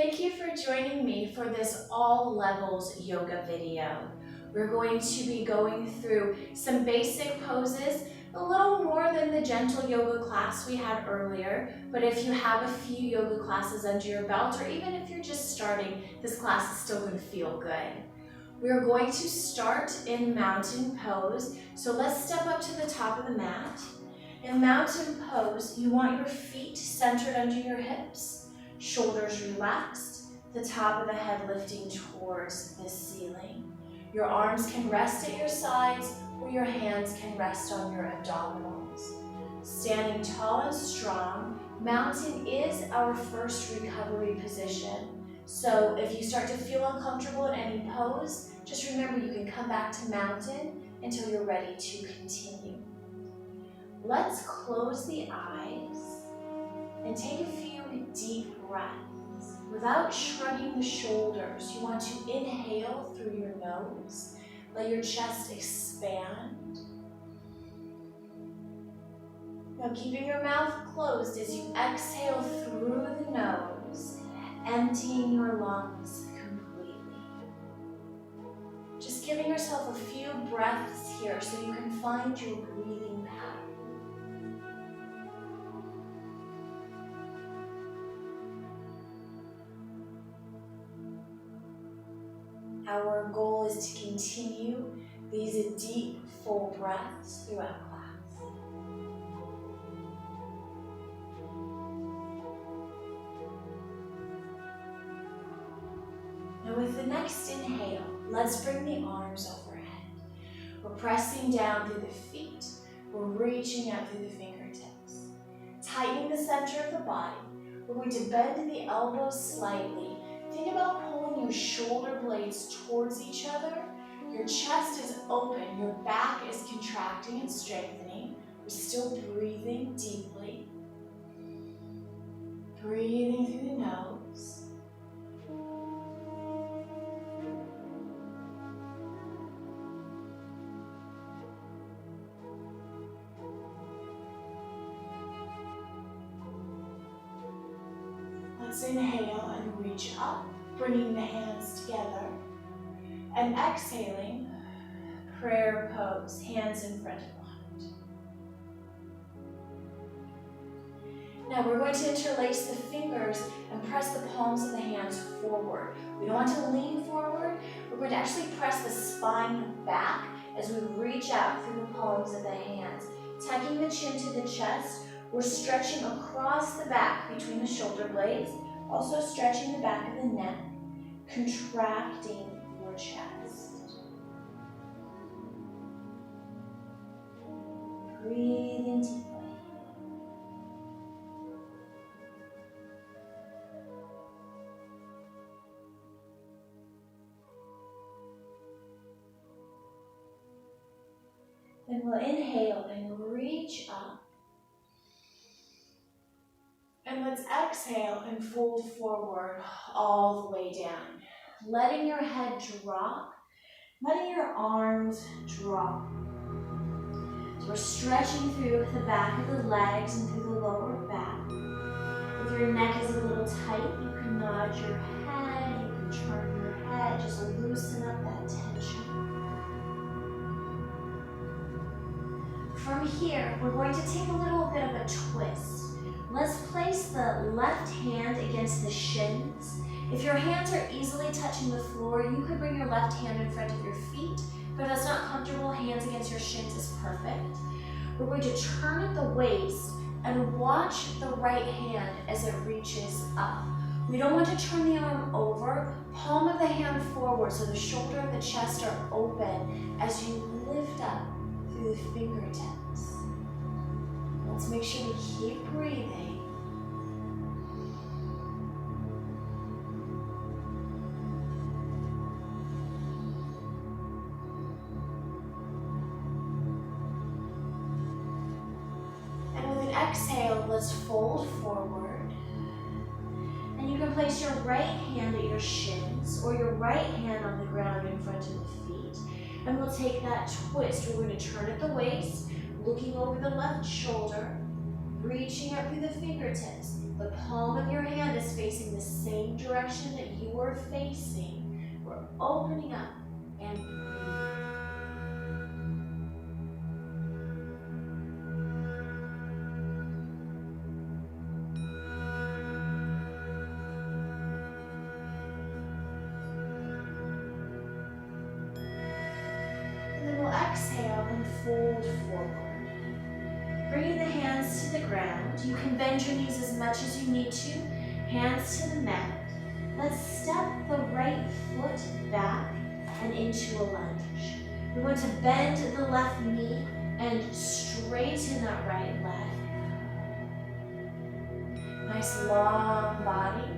Thank you for joining me for this all levels yoga video. We're going to be going through some basic poses, a little more than the gentle yoga class we had earlier, but if you have a few yoga classes under your belt, or even if you're just starting, this class is still going to feel good. We're going to start in mountain pose, so let's step up to the top of the mat. In mountain pose, you want your feet centered under your hips, shoulders relaxed, the top of the head lifting towards the ceiling. Your arms can rest at your sides, or your hands can rest on your abdominals. Standing tall and strong, mountain is our first recovery position. So if you start to feel uncomfortable in any pose, just remember you can come back to mountain until you're ready to continue. Let's close the eyes and take a few deep breaths. Without shrugging the shoulders, you want to inhale through your nose. Let your chest expand. Now keeping your mouth closed as you exhale through the nose, emptying your lungs completely. Just giving yourself a few breaths here so you can find your breathing pattern. Our goal is to continue these deep, full breaths throughout class. Now with the next inhale, let's bring the arms overhead. We're pressing down through the feet. We're reaching out through the fingertips. Tightening the center of the body. We're going to bend the elbows slightly. Think about pulling your shoulder blades towards each other. Your chest is open, your back is contracting and strengthening. We're still breathing deeply. Breathing through the nose. Let's inhale and reach up, bringing the hands together. And exhaling, prayer pose, hands in front of heart. Now we're going to interlace the fingers and press the palms of the hands forward. We don't want to lean forward. We're going to actually press the spine back as we reach out through the palms of the hands. Tucking the chin to the chest. We're stretching across the back between the shoulder blades, also stretching the back of the neck, contracting your chest. Breathing deeply. Then we'll inhale and reach up. And let's exhale and fold forward all the way down. Letting your head drop, letting your arms drop. So we're stretching through the back of the legs and through the lower back. If your neck is a little tight, you can nod your head, you can turn your head, just loosen up that tension. From here, we're going to take a little bit of a twist. Let's place the left hand against the shins. If your hands are easily touching the floor, you could bring your left hand in front of your feet. But if that's not comfortable, hands against your shins is perfect. We're going to turn at the waist and watch the right hand as it reaches up. We don't want to turn the arm over. Palm of the hand forward so the shoulder and the chest are open as you lift up through the fingertips. Let's make sure we keep breathing. And with an exhale, let's fold forward. And you can place your right hand at your shins or your right hand on the ground in front of the feet. And we'll take that twist. We're going to turn at the waist, looking over the left shoulder, reaching up through the fingertips. The palm of your hand is is facing the same direction that you are facing, we're opening up and breathing. And then we'll exhale and fold forward. Bringing the hands to the ground. You can bend your knees as much as you need to. Hands to the mat. Let's step the right foot back and into a lunge. We want to bend the left knee and straighten that right leg. Nice long body.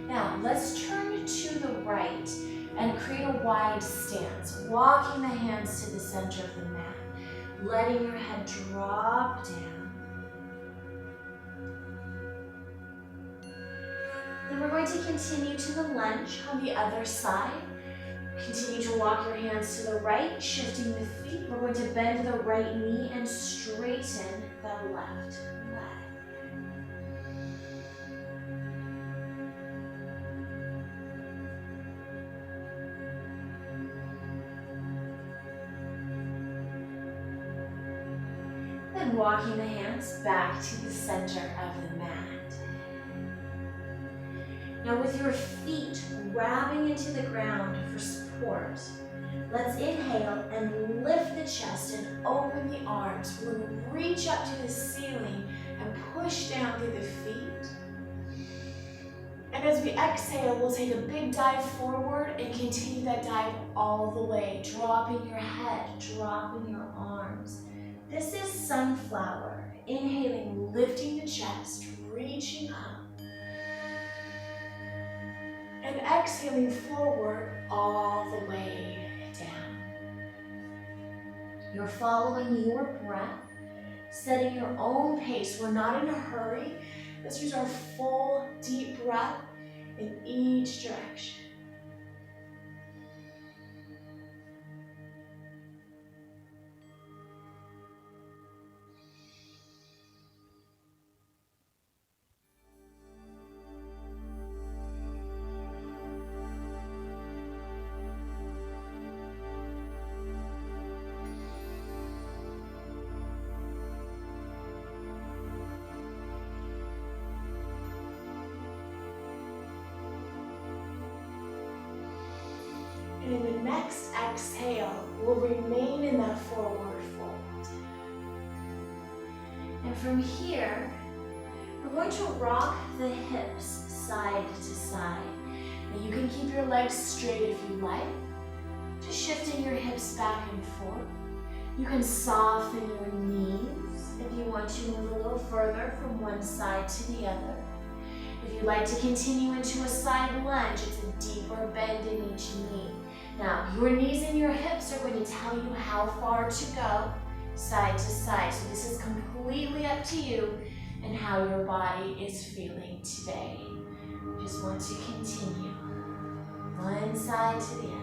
Now let's turn to the right and create a wide stance, walking the hands to the center of the mat, letting your head drop down. Then we're going to continue to the lunge on the other side. Continue to walk your hands to the right, shifting the feet. We're going to bend the right knee and straighten the left leg. Then walking the hands back to the center of the mat. Now with your feet grabbing into the ground for support, let's inhale and lift the chest and open the arms. We're going to reach up to the ceiling and push down through the feet. And as we exhale, we'll take a big dive forward and continue that dive all the way, dropping your head, dropping your arms. This is sunflower. Inhaling, lifting the chest, reaching up. And exhaling forward all the way down. You're following your breath, setting your own pace. We're not in a hurry. Let's use our full deep breath in each direction. And in the next exhale, we'll remain in that forward fold. And from here, we're going to rock the hips side to side. Now you can keep your legs straight if you like, just shifting your hips back and forth. You can soften your knees if you want to move a little further from one side to the other. If you'd like to continue into a side lunge, it's a deeper bend in each knee. Now, your knees and your hips are going to tell you how far to go, side to side. So this is completely up to you and how your body is feeling today. Just want to continue one side to the other.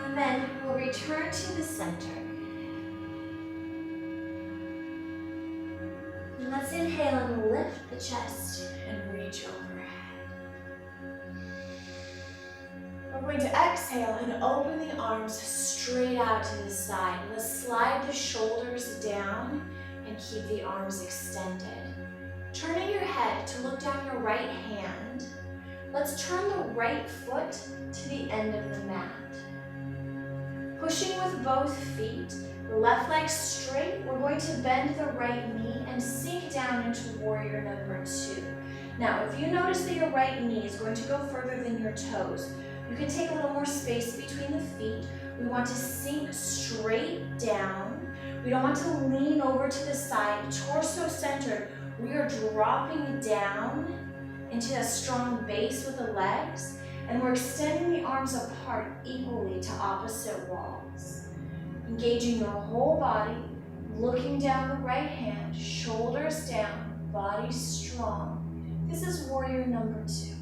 And then we'll return to the center. And let's inhale and lift the chest and reach overhead. We're going to exhale and open the arms straight out to the side. Let's slide the shoulders down and keep the arms extended. Turning your head to look down your right hand, let's turn the right foot to the end of the mat. Pushing with both feet, the left leg straight, we're going to bend the right knee and sink down into warrior number 2. Now, if you notice that your right knee is going to go further than your toes, you can take a little more space between the feet. We want to sink straight down. We don't want to lean over to the side, torso centered. We are dropping down into a strong base with the legs, and we're extending the arms apart equally to opposite walls. Engaging your whole body, looking down the right hand, shoulders down, body strong. This is warrior number 2.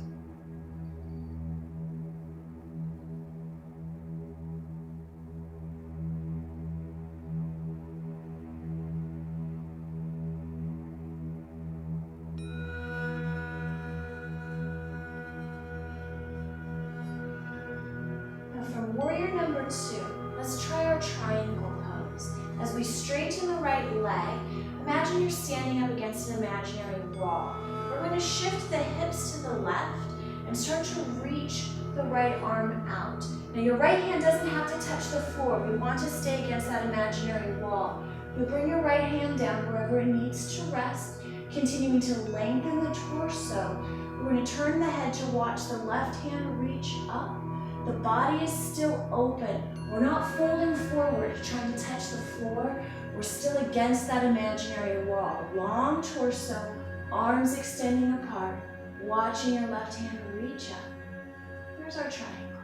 From warrior number 2, let's try our triangle pose. As we straighten the right leg, imagine you're standing up against an imaginary wall. We're going to shift the hips to the left and start to reach the right arm out. Now your right hand doesn't have to touch the floor. We want to stay against that imaginary wall. You'll bring your right hand down wherever it needs to rest, continuing to lengthen the torso. We're going to turn the head to watch the left hand reach up. The body is still open. We're not folding forward, trying to touch the floor. We're still against that imaginary wall. Long torso, arms extending apart, watching your left hand reach up. Here's our triangle.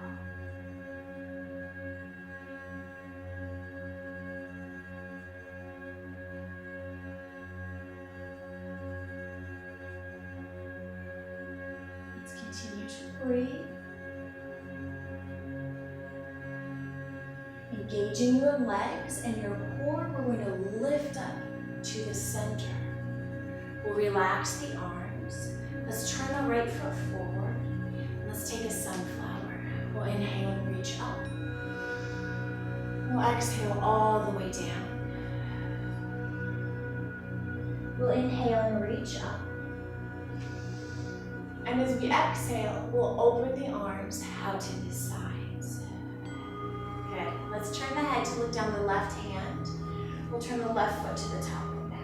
Let's continue to breathe. Engaging your legs and your core, we're going to lift up to the center. We'll relax the arms. Let's turn the right foot forward. Let's take a sunflower. We'll inhale and reach up. We'll exhale all the way down. We'll inhale and reach up. And as we exhale, we'll open the arms out to the sides. Good. Let's turn the head to look down the left hand. We'll turn the left foot to the top of the mat.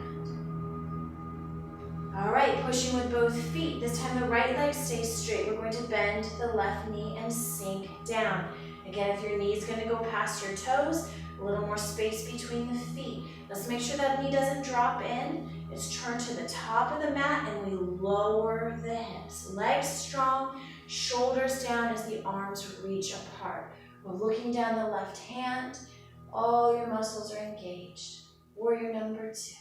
All right, pushing with both feet. This time the right leg stays straight. We're going to bend the left knee and sink down. Again, if your knee is going to go past your toes, a little more space between the feet. Let's make sure that knee doesn't drop in. It's turned to the top of the mat and we lower the hips. Legs strong, shoulders down as the arms reach apart. We're looking down the left hand. All your muscles are engaged. Warrior number 2.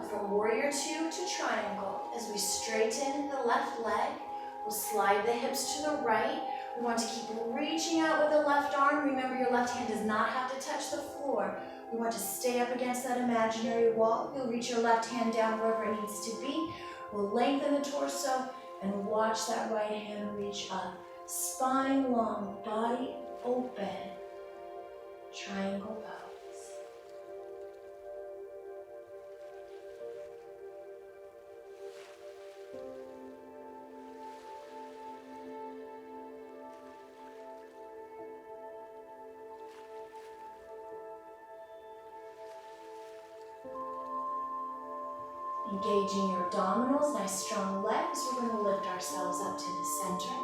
From warrior 2 to triangle, as we straighten the left leg, we'll slide the hips to the right. We want to keep reaching out with the left arm. Remember, your left hand does not have to touch the floor. We want to stay up against that imaginary wall. You'll reach your left hand down wherever it needs to be. We'll lengthen the torso and watch that right hand reach up. Spine long, body open. Triangle pose. Engaging your abdominals, nice strong legs. We're going to lift ourselves up to the center.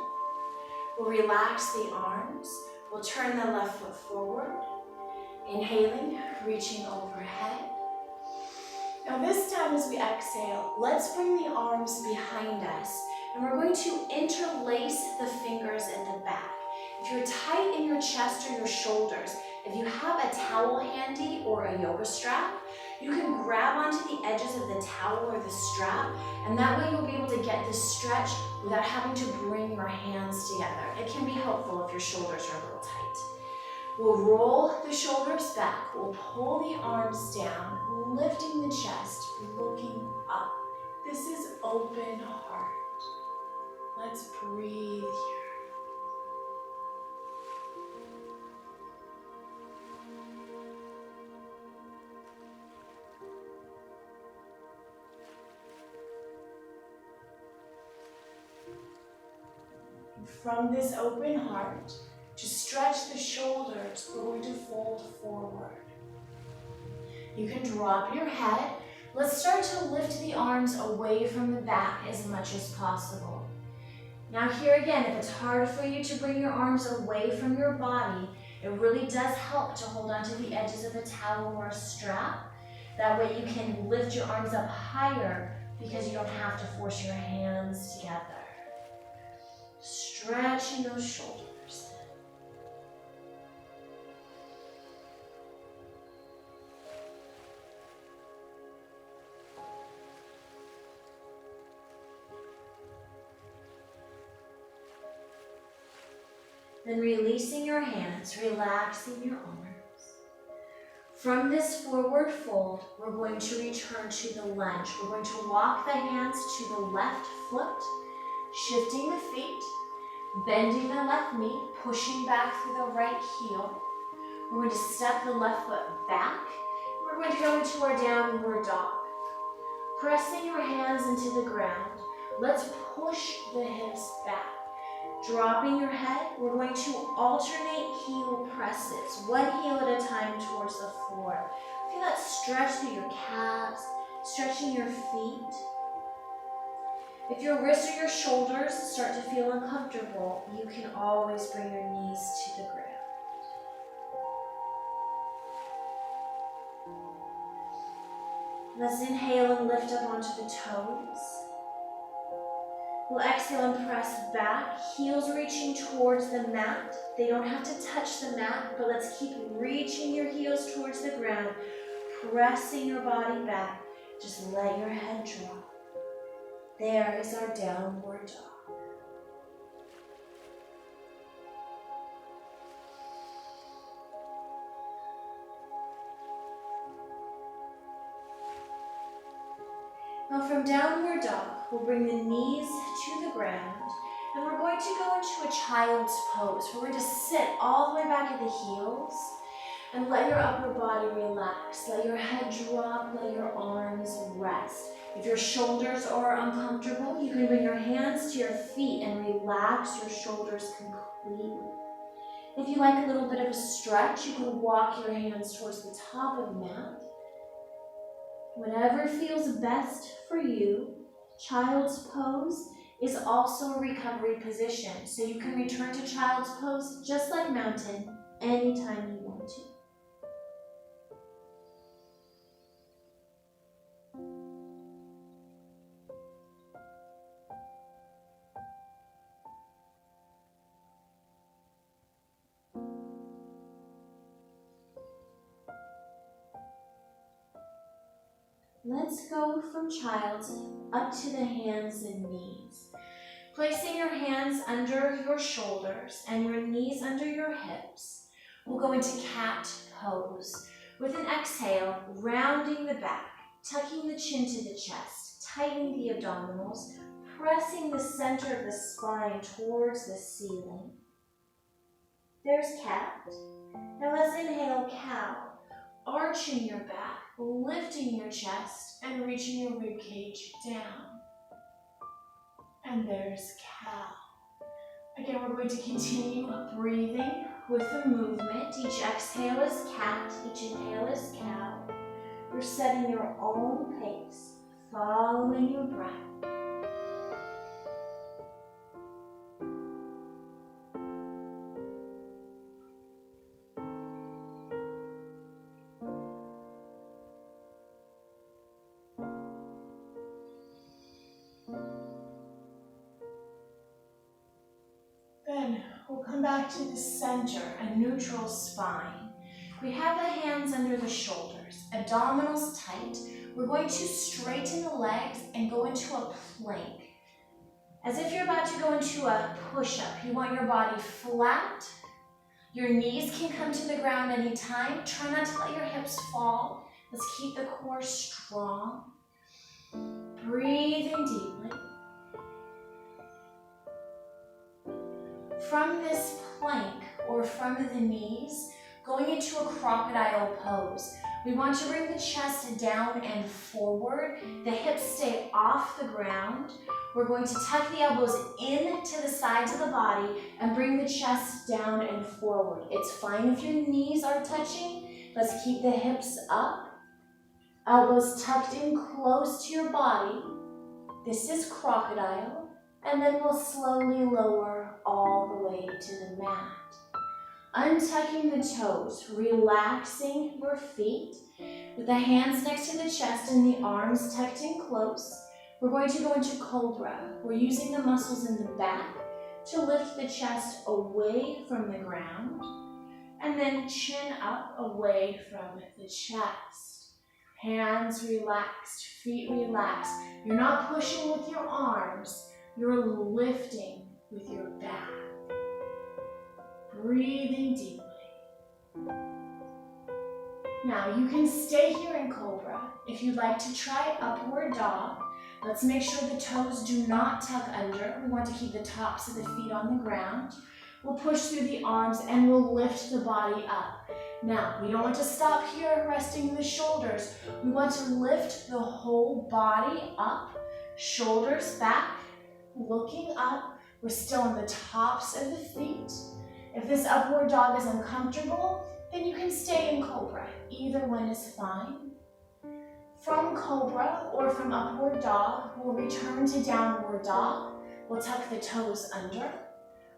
We'll relax the arms. We'll turn the left foot forward. Inhaling, reaching overhead. Now this time as we exhale, let's bring the arms behind us. And we're going to interlace the fingers at the back. If you're tight in your chest or your shoulders, if you have a towel handy or a yoga strap, you can grab onto the edges of the towel or the strap, and that way you'll be able to get this stretch without having to bring your hands together. It can be helpful if your shoulders are a little tight. We'll roll the shoulders back. We'll pull the arms down, lifting the chest, looking up. This is open heart. Let's breathe here. From this open heart, to stretch the shoulders, we're going to fold forward. You can drop your head. Let's start to lift the arms away from the back as much as possible. Now here again, if it's hard for you to bring your arms away from your body, It really does help to hold onto the edges of a towel or a strap. That way you can lift your arms up higher because you don't have to force your hands together. Stretching those shoulders. Then releasing your hands, relaxing your arms. From this forward fold, we're going to return to the lunge. We're going to walk the hands to the left foot, shifting the feet, bending the left knee, pushing back through the right heel. We're going to step the left foot back. We're going to go into our downward dog. Pressing your hands into the ground, let's push the hips back. Dropping your head, we're going to alternate heel presses, one heel at a time towards the floor. Feel that stretch through your calves, stretching your feet. If your wrists or your shoulders start to feel uncomfortable, you can always bring your knees to the ground. Let's inhale and lift up onto the toes. We'll exhale and press back, heels reaching towards the mat. They don't have to touch the mat, but let's keep reaching your heels towards the ground, pressing your body back. Just let your head drop. There is our downward dog. Now from downward dog, we'll bring the knees to the ground, and we're going to go into a child's pose. We're going to sit all the way back at the heels, and let your upper body relax. Let your head drop, let your arms rest. If your shoulders are uncomfortable, you can bring your hands to your feet and relax your shoulders completely. If you like a little bit of a stretch, you can walk your hands towards the top of the mat. Whatever feels best for you. Child's pose is also a recovery position, so you can return to child's pose just like mountain anytime you want to. Let's go from child's up to the hands and knees. Placing your hands under your shoulders and your knees under your hips, we'll go into cat pose. With an exhale, rounding the back, tucking the chin to the chest, tightening the abdominals, pressing the center of the spine towards the ceiling. There's cat. Now let's inhale cow, arching your back, lifting your chest and reaching your rib cage down. And there's cow. Again, we're going to continue breathing with the movement. Each exhale is cat, each inhale is cow. You're setting your own pace, following your breath. Then we'll come back to the center, a neutral spine. We have the hands under the shoulders, abdominals tight. We're going to straighten the legs and go into a plank. As if you're about to go into a push-up, you want your body flat. Your knees can come to the ground anytime. Try not to let your hips fall. Let's keep the core strong. Breathing deeply. From this plank or from the knees, going into a crocodile pose. We want to bring the chest down and forward. The hips stay off the ground. We're going to tuck the elbows into the sides of the body and bring the chest down and forward. It's fine if your knees are touching. Let's keep the hips up. Elbows tucked in close to your body. This is crocodile. And then we'll slowly lower all the way to the mat. Untucking the toes, relaxing your feet with the hands next to the chest and the arms tucked in close. We're going to go into cobra. We're using the muscles in the back to lift the chest away from the ground and then chin up away from the chest. Hands relaxed, feet relaxed. You're not pushing with your arms, you're lifting with your back. Breathing deeply. Now you can stay here in cobra. If you'd like to try upward dog, let's make sure the toes do not tuck under. We want to keep the tops of the feet on the ground. We'll push through the arms and we'll lift the body up. Now, we don't want to stop here resting the shoulders. We want to lift the whole body up, shoulders back, looking up. We're still on the tops of the feet. If this upward dog is uncomfortable, then you can stay in cobra. Either one is fine. From cobra or from upward dog, we'll return to downward dog. We'll tuck the toes under.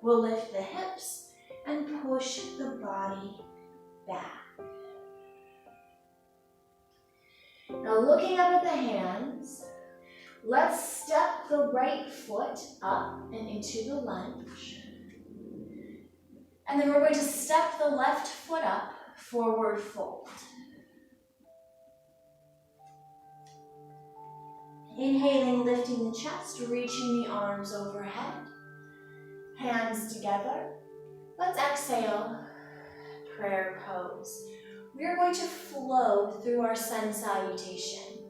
We'll lift the hips and push the body back. Now looking up at the hands, let's step the right foot up and into the lunge. And then we're going to step the left foot up, forward fold. Inhaling, lifting the chest, reaching the arms overhead. Hands together. Let's exhale, prayer pose. We are going to flow through our sun salutation.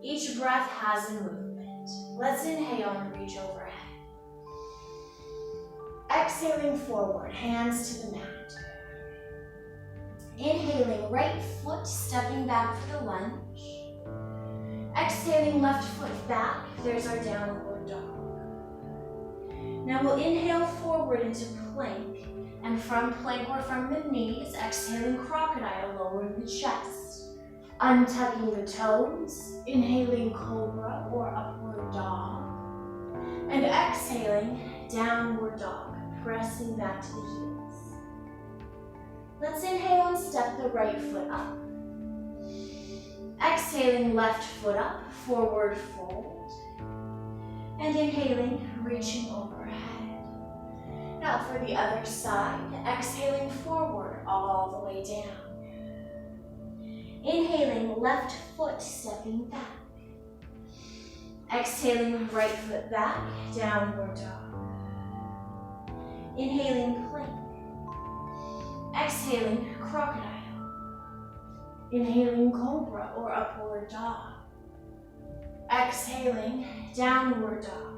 Each breath has a movement. Let's inhale and reach overhead. Exhaling forward, hands to the mat. Inhaling, right foot stepping back for the lunge. Exhaling, left foot back. There's our downward dog. Now we'll inhale forward into plank, and from plank or from the knees, exhaling crocodile, lowering the chest. Untucking the toes, inhaling cobra or upward dog, and exhaling downward dog, pressing back to the heels. Let's inhale and step the right foot up. Exhaling, left foot up, forward fold. And inhaling, reaching overhead. Now for the other side, exhaling forward all the way down. Inhaling, left foot stepping back. Exhaling, right foot back, downward dog. Inhaling, plank. Exhaling, crocodile. Inhaling, cobra or upward dog. Exhaling, downward dog.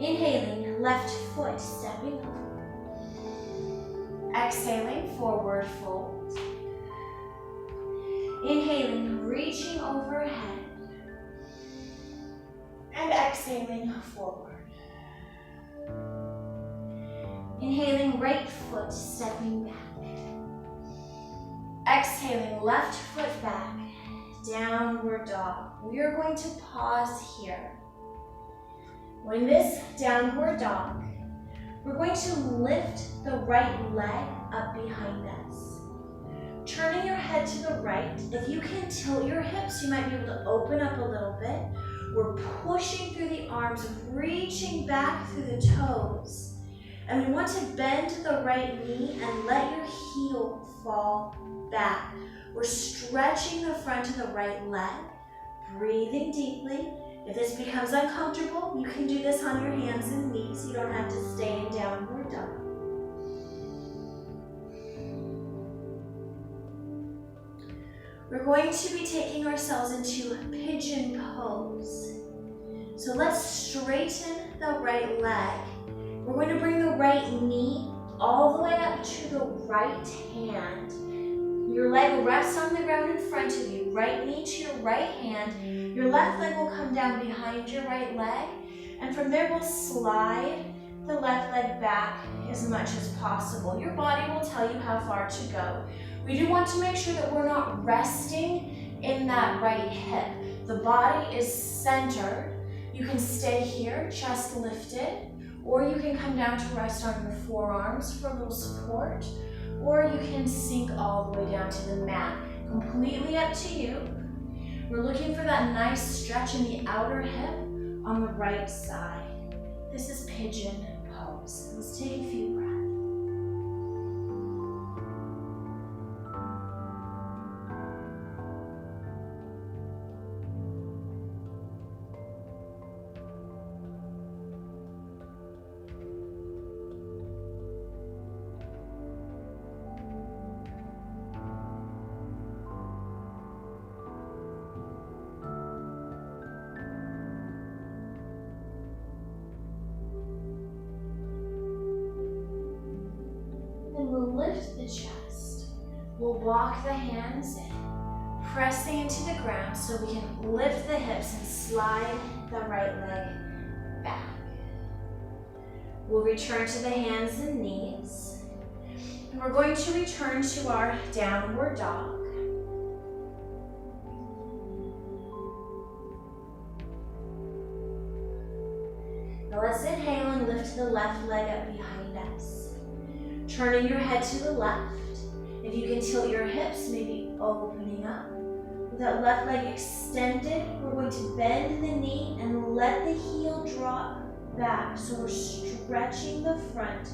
Inhaling, left foot stepping up. Exhaling, forward fold. Inhaling, reaching overhead. And exhaling, forward. Inhaling, right foot stepping back. Exhaling, left foot back, downward dog. We are going to pause here. When this downward dog, we're going to lift the right leg up behind us. Turning your head to the right, if you can tilt your hips, you might be able to open up a little bit. We're pushing through the arms, reaching back through the toes. And we want to bend the right knee and let your heel fall back. We're stretching the front of the right leg, breathing deeply. If this becomes uncomfortable, you can do this on your hands and knees. You don't have to stay in downward dog. We're going to be taking ourselves into pigeon pose. So let's straighten the right leg. We're going to bring the right knee all the way up to the right hand. Your leg rests on the ground in front of you. Right knee to your right hand. Your left leg will come down behind your right leg. And from there, we'll slide the left leg back as much as possible. Your body will tell you how far to go. We do want to make sure that we're not resting in that right hip. The body is centered. You can stay here, chest lifted, Or you can come down to rest on your forearms for a little support, or you can sink all the way down to the mat. Completely up to you. We're looking for that nice stretch in the outer hip on the right side. This is pigeon pose. Let's take a few breaths. And we'll lift the chest. We'll walk the hands in, pressing into the ground so we can lift the hips and slide the right leg back. We'll return to the hands and knees. And we're going to return to our downward dog. Now let's inhale and lift the left leg up behind us. Turning your head to the left. If you can tilt your hips, maybe opening up. With that left leg extended, we're going to bend the knee and let the heel drop back. So we're stretching the front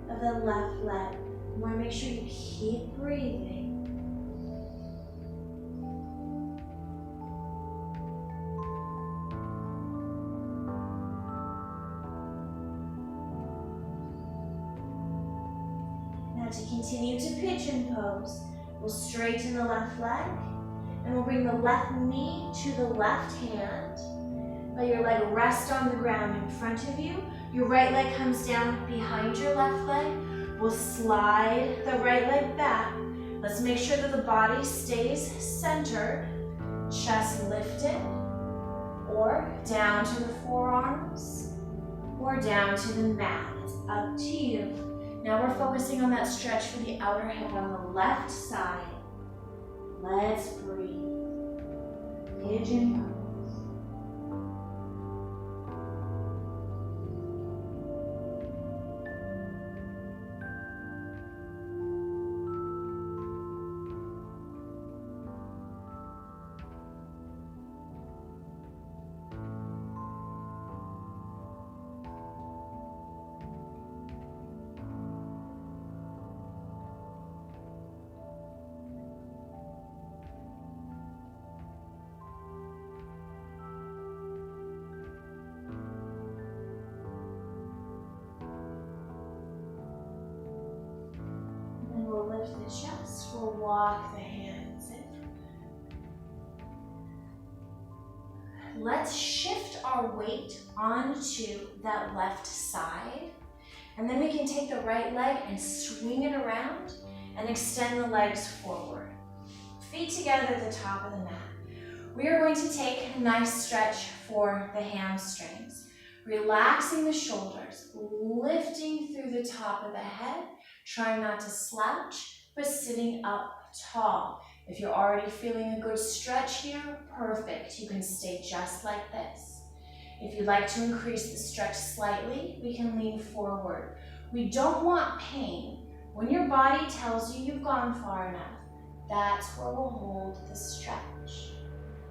of the left leg. You want to make sure you keep breathing. To continue to pigeon pose, we'll straighten the left leg and we'll bring the left knee to the left hand. Let your leg rest on the ground in front of you. Your right leg comes down behind your left leg. We'll slide the right leg back. Let's make sure that the body stays centered. Chest lifted, or down to the forearms, or down to the mat. It's up to you. Now we're focusing on that stretch for the outer hip on the left side. Let's breathe. Pigeon pose. We'll lift the chest, we'll walk the hands in. Let's shift our weight onto that left side. And then we can take the right leg and swing it around and extend the legs forward. Feet together at the top of the mat. We are going to take a nice stretch for the hamstrings. Relaxing the shoulders, lifting through the top of the head. Trying not to slouch, but sitting up tall. If you're already feeling a good stretch here, perfect. You can stay just like this. If you'd like to increase the stretch slightly, we can lean forward. We don't want pain. When your body tells you you've gone far enough, that's where we'll hold the stretch.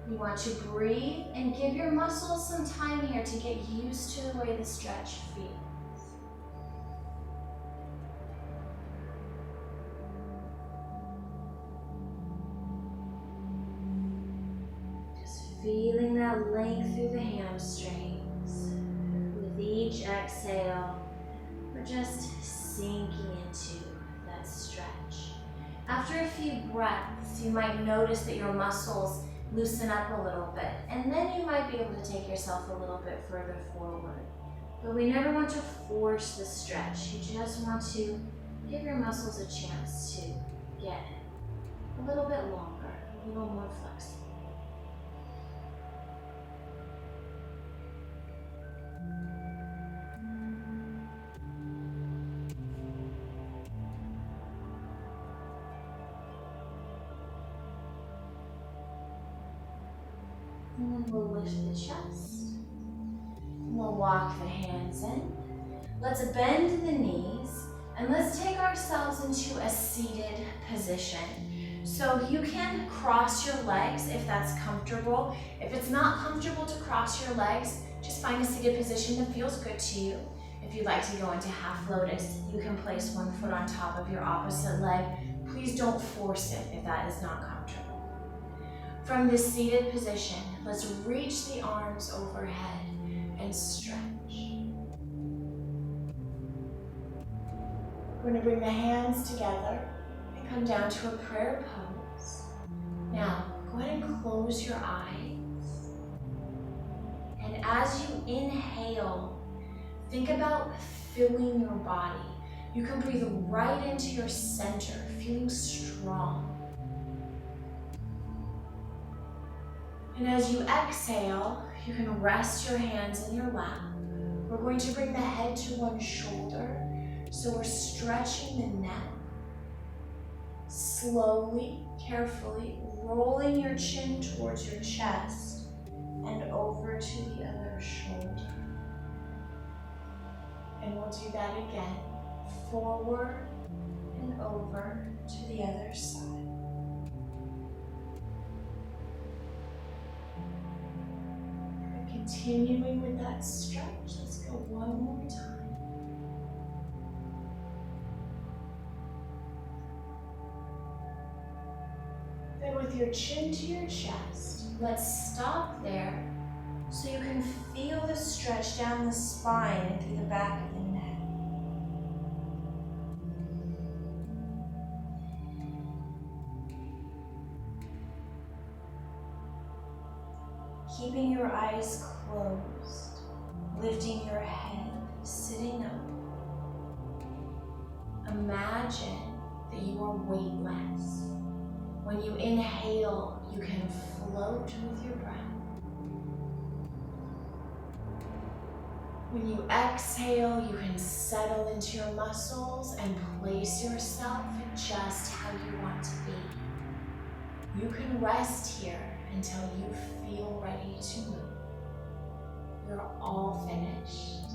You want to breathe and give your muscles some time here to get used to the way the stretch feels. Feeling that length through the hamstrings. With each exhale, we're just sinking into that stretch. After a few breaths, you might notice that your muscles loosen up a little bit, and then you might be able to take yourself a little bit further forward. But we never want to force the stretch. You just want to give your muscles a chance to get a little bit longer, a little more flexible. And then we'll lift the chest. We'll walk the hands in. Let's bend the knees and let's take ourselves into a seated position. So you can cross your legs if that's comfortable. If it's not comfortable to cross your legs, just find a seated position that feels good to you. If you'd like to go into half lotus, you can place one foot on top of your opposite leg. Please don't force it if that is not comfortable. From this seated position, let's reach the arms overhead and stretch. We're going to bring the hands together and come down to a prayer pose. Now, go ahead and close your eyes. And as you inhale, think about filling your body. You can breathe right into your center, feeling strong. And as you exhale, you can rest your hands in your lap. We're going to bring the head to one shoulder. So we're stretching the neck. Slowly, carefully, rolling your chin towards your chest and over to the other shoulder. And we'll do that again. Forward and over to the other side. And continuing with that stretch, let's go one more time. Then with your chin to your chest, let's stop there so you can feel the stretch down the spine and through the back of the neck. Keeping your eyes closed, lifting your head, sitting up. Imagine that you are weightless. When you inhale, you can float with your breath. When you exhale, you can settle into your muscles and place yourself just how you want to be. You can rest here until you feel ready to move. You're all finished.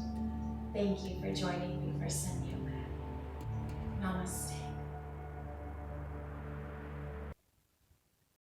Thank you for joining me for Sun Yoga. Namaste.